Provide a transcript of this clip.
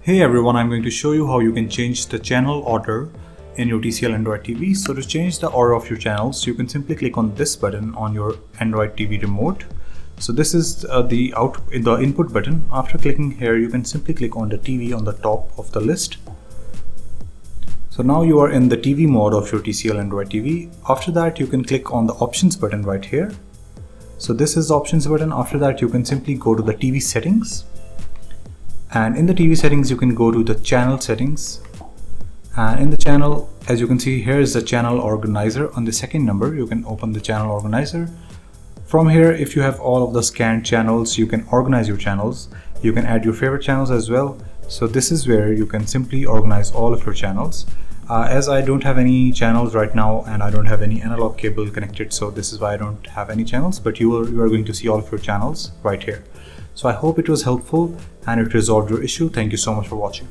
Hey everyone, I'm going to show you how you can change the channel order in your TCL Android TV. So to change the order of your channels, you can simply click on this button on your Android TV remote. So this is the input button. After clicking here, you can simply click on the TV on the top of the list. So now you are in the TV mode of your TCL Android TV. After that, you can click on the options button right here. So this is the options button. After that, you can simply go to the TV settings. And in the TV settings, you can go to the channel settings. And in the channel, as you can see, here is the channel organizer. On the second number, you can open the channel organizer. From here, if you have all of the scanned channels, you can organize your channels. You can add your favorite channels as well. So this is where you can simply organize all of your channels. As I don't have any channels right now and I don't have any analog cable connected, so this is why I don't have any channels, but you are going to see all of your channels right here. So I hope it was helpful and it resolved your issue. Thank you so much for watching.